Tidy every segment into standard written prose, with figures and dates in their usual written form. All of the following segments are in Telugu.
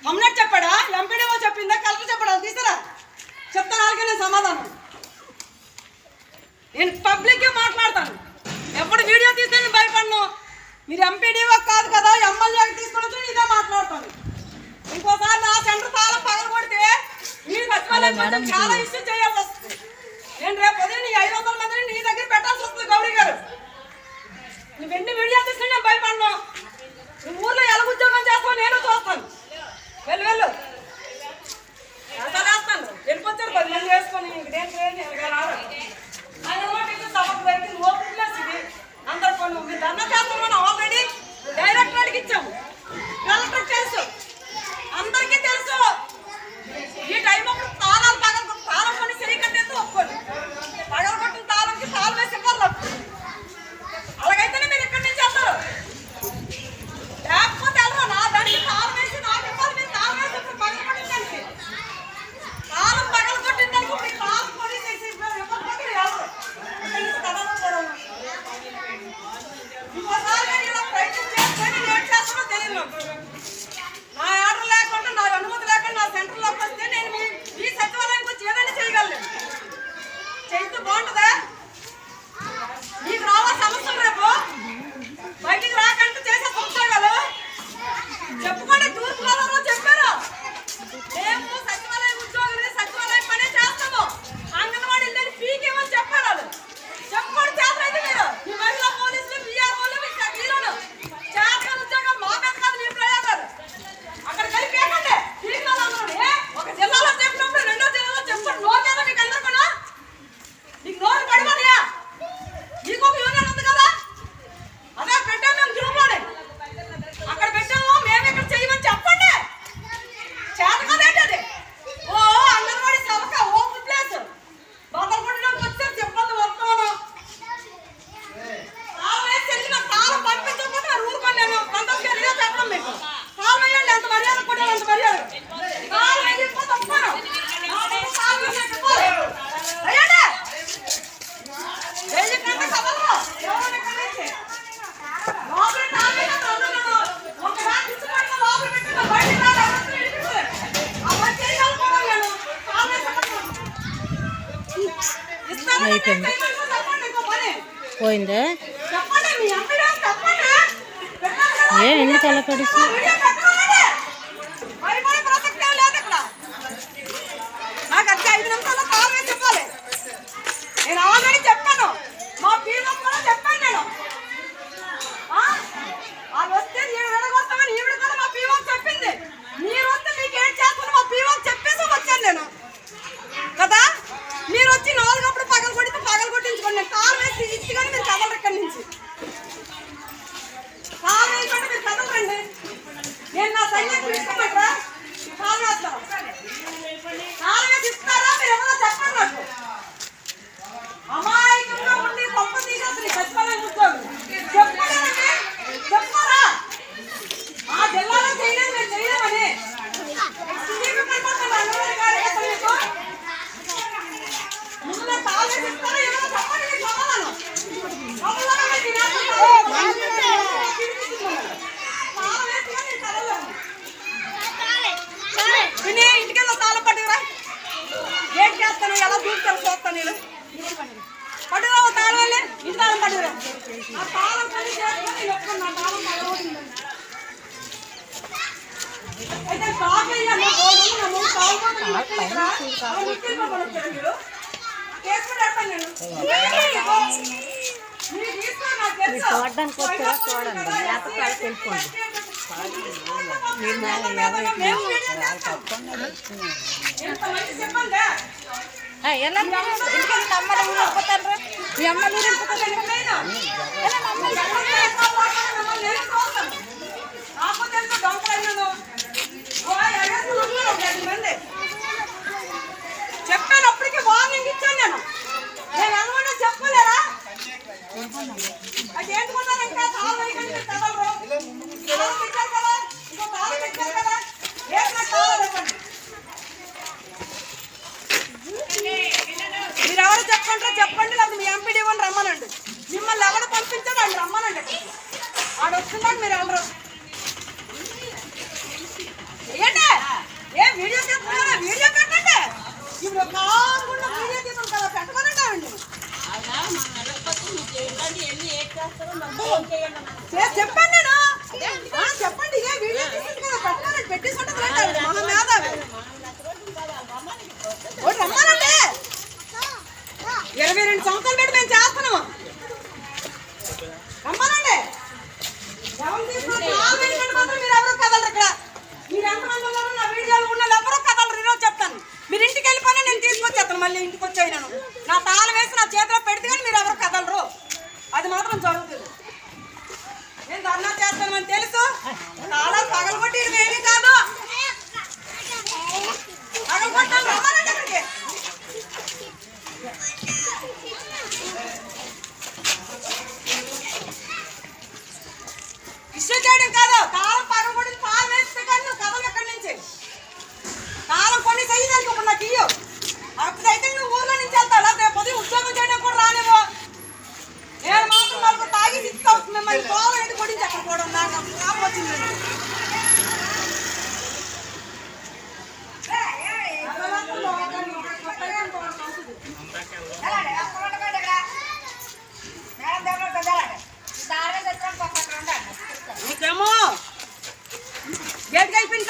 అమ్నట్ చెప్పాడా, ఎంపీడీఓ చెప్పిందా, కలెక్టర్ చెప్పాడా? తీసారా చెప్తాను, అలాగే నేను సమాధానం. నేను పబ్లిక్గా మాట్లాడతాను, ఎప్పుడు వీడియో తీస్తే నేను భయపడను. మీరు ఎంపీడీఓ కాదు కదా, ఎమ్మెల్యేకి తీసుకుని ఇదే మాట్లాడతాను. ఇంకోసారి నా సెంటర్ తాళం పగల కొడితే మీరు సచివాలయం చాలా ఇష్యూ చేయాల్సి వస్తుంది. నేను రేపు ఉదయం నీ 500 మందిని నీ దగ్గర పెట్టాల్సి వస్తుంది. గౌరీ గారు, నువ్వు ఎన్ని వీడియో తీసుకుని నేను భయపడను. నువ్వు ఊర్లో ఎలా ఉద్యోగం చేస్తావు నేను చూస్తాను. వెళ్ళు వెళ్ళు, ఎంత వేస్తాను, వెళ్ళిపోతారు 10 మంది వేసుకొని. అందరు పనులు మీరు ధర్నా చేస్తామని ఆల్రెడీ డైరెక్టర్కి ఇచ్చాము, కలెక్టర్ తెలుసు, అందరికీ తెలుసు. ఈ టైం అప్పుడు తాళాలు తాళం కొని సరికట్టేది ఒప్పుకోండి. పగలగొట్టిన తాళంకి తాళం వేసి ఇవ్వాలి. అలాగైతేనే మీరు ఇక్కడి నుంచి వెళ్తారు, లేకపోతే వెళ్ళరు. నా దానికి తాళం వేసి నాకు ఇవ్వాలి. మీరు తాళం వేసి ఇప్పుడు పగలగొట్టిన దానికి తాళం పగలగొట్టిన దానికి ఇప్పుడు తాళం కొని చేసి ఇవ్వకపోతే వెళ్ళరు. ఇక్కడి నుంచి కదలకూడదు. ఇంకోసారి నేను ఇలా ప్రయత్నం చేస్తే నేను ఏం చేస్తానో తెలియదు. నా ఆర్డర్ లేకుండా, నా అనుమతి లేకుండా నా సెంటర్లోకి వస్తే నేను ఈ సచివాలయంకి వచ్చి ఏదైనా చేయగలను. చేస్తే బాగుంటుందా? మీకు రావా సమస్యలు? రేపు బయటికి రాకంటే చేసే సంస్థలు చెప్పుకోండి. తూర్పుగోదావరిలో చెప్పారు, మేము సచివాలయం ఉద్యోగులు సచివాలయం పనే చేస్తాము, అంగన్వాడీ లేని పీకేమని చెప్పారు. వాళ్ళు చెప్పుకోండి. చేతనైతే మీరు ఈ మహిళా పోలీసులు, బీఆర్ఓలు, వీళ్ళు చేతన ఉద్యోగం మా మీద కాదు. మీరు ప్రయోగాలు అక్కడ కలిపి ఏంటంటే ఒక జిల్లాలో చెప్పినప్పుడు రెండో జిల్లాలో చెప్పండి. నోకేదో మీకు అందరు కూడా నీకు నోరు పడిపోయా. నీకు ఒక యూనియన్ ఉంది కదా, అదే పెట్టాము మేము జూమ్లోనే, అక్కడ పెట్టాము. మేము ఇక్కడ చేయమని చెప్పండి. చేత కదేంటి అది? ఓ అంగన్వాడీ సభక ఓపెన్ ప్లేస్ బదలగొట్టడానికి వచ్చారు. చెప్పండి వస్తాను. తాళం వేసి తెలిసిన తాళం పంపించకపోతే మరి ఊరుకొని నేను సంతోషంగా చెప్పడం. మీకు తాళం వేయండి, ఎంత మర్యాద కొట్టాలి అంత మర్యాద. తాళం వేసిపోతే వస్తాను. వేయకంటే కదలరు. ఎవరు ఇక్కడ నుంచి లోపల తాళం ఒక బ్యాగ్ తీసుకుని లోపల పెట్టి బయట అలా చేయగలుగుతాను. నేను తాళం ఇస్తాను. ఇంకో పని పోయిందే. చెప్పండి, మీ అమ్మాయి చెప్పండి. ఎందుకు అలా కడుసు? భయపడే ప్రసక్తి ఏం లేదు ఇక్కడ. నాకు అది 5 నిమిషాల్లో తాళం వేసి చెప్పాలి. నేను ఆల్రెడీ చెప్పాను, మా పీఎం కూడా చెప్పాను. నేను వాళ్ళు వస్తే ఈవిడ విడగొస్తామని ఈవిడ కూడా మా పీఎం చెప్పింది. మీరు వస్తే మీకు ఏం చేస్తాను మా పీఎం చెప్పేసి వచ్చాను నేను కదా. మీరు వచ్చి 4 అప్పుడు పగలు కొట్టించుకోండి. నేను తాళం వేసి ఇచ్చి కానీ మీరు కదలరు ఇక్కడి నుంచి. తాళం వేసుకుంటే మీరు కదలరండి. నేను నా సైన్యం తీసుకోమంటారా? తాళం వేస్తాను. తాళం వేసి ఇస్తారా? మీరు ఎవరో చెప్పండి నాకు. అమాయకంగా ఉండి గొప్ప తీసేస్తుంది సచివాలయం ఉద్యోగులు. చెప్పుకోలేదండి, చెప్పుకోరా? ఆ జిల్లాలో చేయలేదు, నేను చేయలేమని ముందు తాళం వేసి ఇస్తారా? ఎవరో చెప్పండి, నేను చదవను. ఇంటికెళ్ళి తాళం పట్టుకురా. ఏం చేస్తాను, ఎలా దూకుతాను చూస్తాను. నేను పట్టుకురా తాళం వెళ్ళి ఇంటి తాళం పట్టుకురా. ఆ తాళం పని చేసుకొని ఒప్పుకున్నా తాళం పగలగొట్టిందని. అయితే షాక్ అయ్యాను. మీరు కేసు కూడా పెట్టాను. నేను చూడడానికి వచ్చారా? చూడండి, లేకపోతే తెలుసుకోండి. ఎలా అమ్మలు ఊరు వెళ్ళిపోతారు? మీ అమ్మలు ఊరు వెళ్ళిపోతారు. చెప్పాను, అప్పటికి వార్నింగ్ ఇచ్చాను. నేను అనుకుంటే చెప్పలేరా? అది ఏంటుకున్నాను ఇంకా తాళం వేయకండి కదలరు. తాళం పెట్టారు కదా, ఇంకో తాళం పెట్టారు కదా, ఏం తాళం ఇవ్వండి. మీరు ఎవరు చెప్పుకుంటారో చెప్పండి, లేదా మీ ఎంపీడీఓని రమ్మనండి. మిమ్మల్ని ఎవరు పంపించారు వాళ్ళు రమ్మనండి. వాడు వస్తుందని మీరు ఎవరు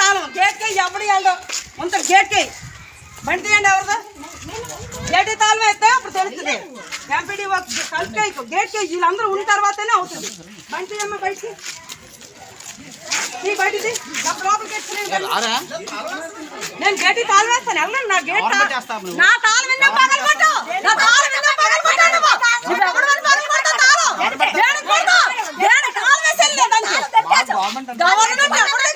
తాళం గేట్కి ఎవడు వెళ్ళడం ముంత గేట్కి బండి తీయండి ఎవరిదా గేట్ తాళం అయితే అప్పుడు తెలుస్తుంది ఎంపీడీ కలిపి గేట్కి వీళ్ళందరూ ఉన్న తర్వాతనే అవుతుంది బండి తీయమ్మ బయటికి బయటిది లోపలికి నేను గేట్ తాళం వేస్తాను వెళ్ళండి నా గేట్ నా తాళం ఎందుకు పగలగొట్టు నా తాళం ఎందుకు పగలగొట్టావు నువ్వు ఎవడు అని పగలగొడతా తాళం దేనికి కొడతావు దేనికి తాళం వేసి వెళ్ళలేదు గవర్నమెంట్ ఎప్పుడు